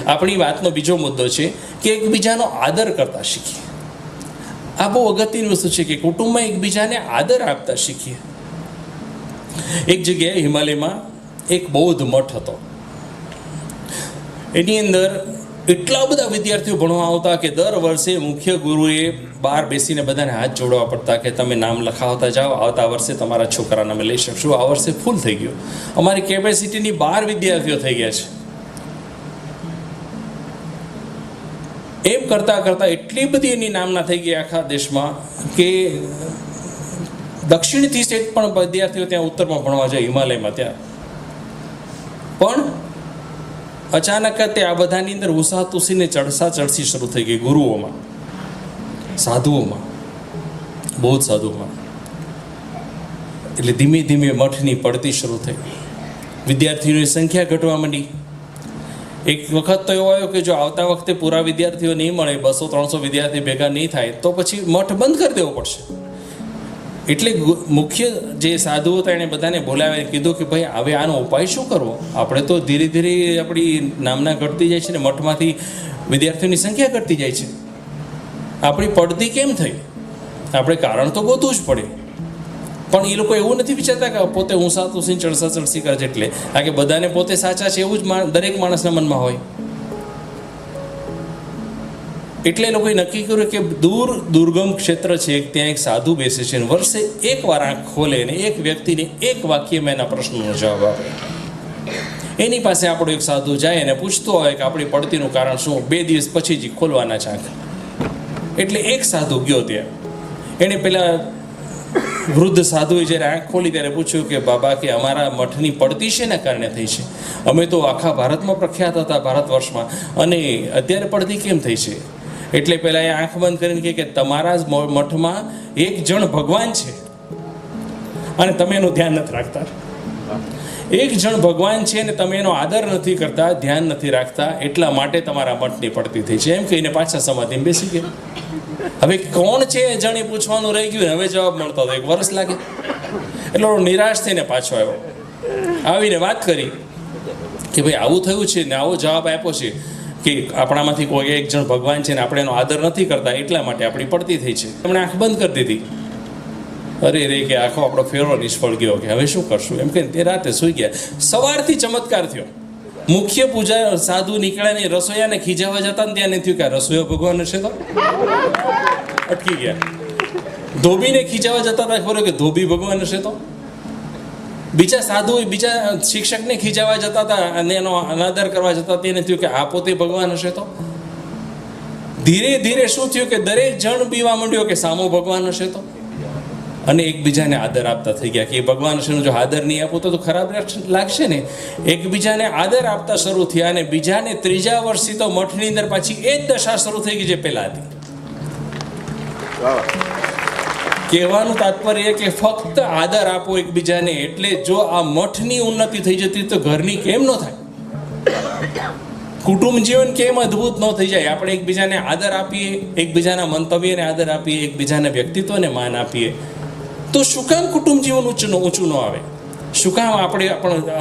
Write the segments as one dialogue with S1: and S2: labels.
S1: આપણી વાતનો બીજો મુદ્દો છે કે એકબીજાનો આદર કરતા શીખીએ. આ બહુ અગત્યની વસ્તુ છે કે કુટુંબમાં એકબીજાને આદર આપતા શીખીએ. એક જગ્યાએ હિમાલયમાં એક બૌદ્ધ મઠ હતો. એની અંદર એટલા બધા વિદ્યાર્થીઓ ભણવા આવતા કે દર વર્ષે મુખ્ય ગુરુએ બહાર બેસીને બધાને હાથ જોડવા પડતા કે તમે નામ લખાવતા જાઓ, આવતા વર્ષે તમારા છોકરાને અમે લઈ શકશું. આ વર્ષે ફૂલ થઈ ગયું, અમારી કેપેસિટીની 12 વિદ્યાર્થીઓ થઈ ગયા છે. એમ કરતાં કરતાં એટલી બધી એની નામના થઈ ગઈ આખા દેશમાં કે દક્ષિણથી એક પણ વિદ્યાર્થીઓ ત્યાં ઉત્તરમાં ભણવા જાય હિમાલયમાં ત્યાં પણ અચાનક તે આ બધાની અંદર ઉસાતુસીને ચડસી શરૂ થઈ ગઈ ગુરુઓમાં, સાધુઓમાં, બૌદ્ધ સાધુઓમાં. એટલે ધીમે ધીમે મઠની પડતી શરૂ થઈ, વિદ્યાર્થીઓની સંખ્યા ઘટવા માંડી. એક વખત તો એવો આવ્યો કે જો આવતા વખતે પૂરા વિદ્યાર્થીઓ નહીં મળે, 200-300 વિદ્યાર્થી ભેગા નહીં થાય તો પછી મઠ બંધ કરી દેવો પડશે. એટલે મુખ્ય જે સાધુ હતા એણે બધાને બોલાવ્યા, કીધું કે ભાઈ હવે આનો ઉપાય શું કરવો? આપણે તો ધીરે ધીરે આપણી નામના ઘટતી જાય છે ને મઠમાંથી વિદ્યાર્થીઓની સંખ્યા ઘટતી જાય છે, આપણી પડતી કેમ થઈ? આપણે કારણ તો ગોતવું જ પડે. પણ એ લોકો એવું નથી વિચારતા કે પોતે ઊંસા તુસી ચડસા ચડસી કરે છે એટલે આ કે બધાને પોતે સાચા છે એવું જ દરેક માણસના મનમાં હોય. એટલે લોકોએ નક્કી કર્યું કે દુર્ગમ ક્ષેત્ર છે, ત્યાં એક સાધુ બેસે છે અને વર્ષે એકવાર આંખ ખોલે અને એક વ્યક્તિને એક વાક્યમાં એના પ્રશ્નનો જવાબ આપે. એની પાસે આપણો એક સાધુ જાય અને પૂછતો હોય કે આપણી પડતીનું કારણ શું? 2 દિવસ પછી જ ખોલવાના છે આંખ. એટલે એક સાધુ ગયો ત્યાં, એણે પેલા વૃદ્ધ સાધુએ જ્યારે આંખ ખોલી ત્યારે પૂછ્યું કે બાબા કે અમારા મઠની પડતી શેના કારણે થઈ છે? અમે તો આખા ભારતમાં પ્રખ્યાત હતા, ભારત વર્ષમાં, અને અત્યારે પડતી કેમ થઈ છે? એટલે પહેલાં એ આંખ બંધ કરીને કહે કે તમારા જ મઠમાં એક જણ ભગવાન છે અને તમે એનું ધ્યાન નથી રાખતા. એક જણ ભગવાન છે અને તમે એનો આદર નથી કરતા, ધ્યાન નથી રાખતા, એટલા માટે તમારા મઠની પડતી થઈ છે. એમ કહીને પાછા સમાધિમાં બેસી ગયા. હવે કોણ છે એ જણે પૂછવાનું રહી ગયું, હવે જવાબ મળતો હતો 1 વર્ષ લાગે. એટલે નિરાશ થઈને પાછો આવ્યો, આવીને વાત કરી કે ભાઈ આવું થયું છે ને આવો જવાબ આપ્યો છે કે આપણામાંથી કોઈ એક જણ ભગવાન છે ને આપણે એનો આદર નથી કરતા એટલા માટે આપણી પડતી થઈ છે. એમણે આંખ બંધ કરી દીધી. અરે રે કે આખો આપણો ફેરો નિષ્ફળ ગયો, કે હવે શું કરશું? એમ કહીને તે રાતે સૂઈ ગયા. સવારથી ચમત્કાર થયો. મુખ્ય પૂજા સાધુ નીકળ્યા ને રસોઈયાને ખીજાવા જતા ને ત્યાં નહીં થયું કે રસોઈયો ભગવાન હશે તો અટકી ગયા. ધોબીને ખીજાવા જતા હતા, ખબર કે ધોબી ભગવાન હશે તો. બીજા સાધુ બીજા શિક્ષકને ખીજાવા જતા હતા અને એનો અનાદર કરવા જતા તેને થયું કે આ પોતે ભગવાન હશે તો. ધીરે ધીરે શું થયું કે દરેક જણ બીવા માંડ્યો કે સામો ભગવાન હશે તો, અને એકબીજાને આદર આપતા થઈ ગયા કે એ ભગવાન હશે. જો આદર નહીં આપો તો ખરાબ લાગશે ને. એકબીજાને આદર આપતા શરૂ થયા અને બીજાને 3જા વર્ષથી તો મઠની અંદર પાછી એ જ દશા શરૂ થઈ ગઈ જે પહેલા હતી. કહેવાનું તાત્પર્ય કે ફક્ત આદર આપો એકબીજાને, એટલે જો આ મઠની ઉન્નતિ થઈ જતી તો ઘરની કેમ ન થાય? કુટુંબ જીવન કેમ અદ્ભુત ન થઈ જાય? આપણે એકબીજાને આદર આપીએ, એકબીજાના મંતવ્યને આદર આપીએ, એકબીજાના વ્યક્તિત્વને માન આપીએ તો શું કામ કુટુંબ જીવન ઊંચું ન આવે? શું કામ આપણે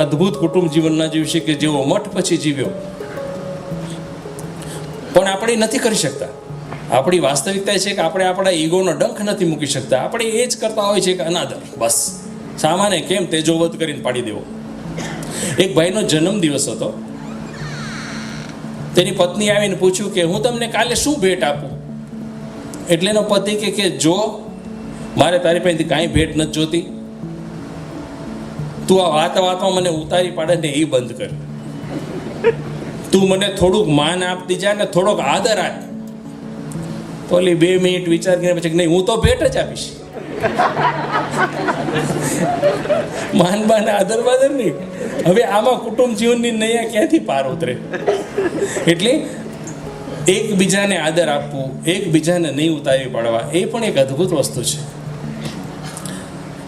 S1: અદ્ભુત કુટુંબ જીવન ન જીવી શકીએ જેવો મઠ પછી જીવ્યો? પણ આપણે નથી કરી શકતા. આપણી વાસ્તવિકતા છે કે આપણે આપણા ઈગોનો ડંખ નથી મૂકી શકતા. આપણે એ જ કરતા હોય છે કે અનાદર, બસ સામાન્ય કેમ તેજોવધ કરીને પાડી દેવો. એક ભાઈનો જન્મદિવસ હતો. તેની પત્ની આવીને પૂછ્યું કે હું તમને કાલે શું ભેટ આપું? એટલે એનો પતિ કે જો મારે તારી પાસેથી કાંઈ ભેટ નથી જોતી, તું આ વાતમાં મને ઉતારી પાડે ને એ બંધ કર. તું મને થોડુંક માન આપતી જા ને થોડોક આદર આપ. તો ઓલી 2 મિનિટ વિચાર કરીને પછી નહીં, હું તો ભેટ જ આપીશ. માન બાન આદર બાદર નહીં. હવે આમાં કુટુંબ જીવનની નૈયા ક્યાંથી પાર ઉતરે? એટલે એકબીજાને આદર આપવું, એકબીજાને નહીં ઉતારી પાડવા, એ પણ એક અદ્ભુત વસ્તુ છે.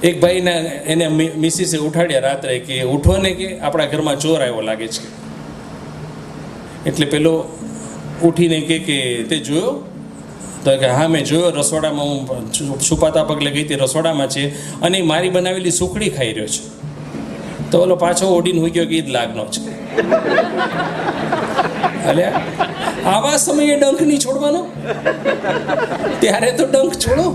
S1: એક ભાઈના એને મિસિસે ઉઠાડ્યા રાત્રે કે ઉઠો ને કે આપણા ઘરમાં ચોર આવ્યો લાગે છે. એટલે પેલો ઉઠીને કે તે જોયો? તો કે હા મેં જોયો, રસોડામાં હું છુપાતા પગલે ગઈ હતી, રસોડામાં છે અને મારી બનાવેલી સુખડી ખાઈ રહ્યો છે. તો ઓલો પાછો ઓડીને હોઈ ગયો કે ઈદ લાગનો છે. અલ્યા આવા સમયે ડંખ નહીં છોડવાનો, ત્યારે તો ડંખ છોડો.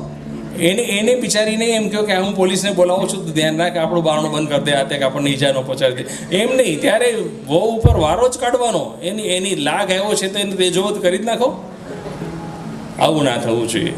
S1: એને બિચારીને એમ કહો કે હું પોલીસને બોલાવું છું તો ધ્યાન રાખ, આપણું બારણું બંધ કરી દે, આ તે કે આપણને ઈજા ન પહોંચાડી દે, એમ નહીં. ત્યારે વહુ ઉપર વારો જ કાઢવાનો. એની લાગ આવ્યો છે તો એને તેજોવત કરી જ નાખો. આવું ના થવું જોઈએ.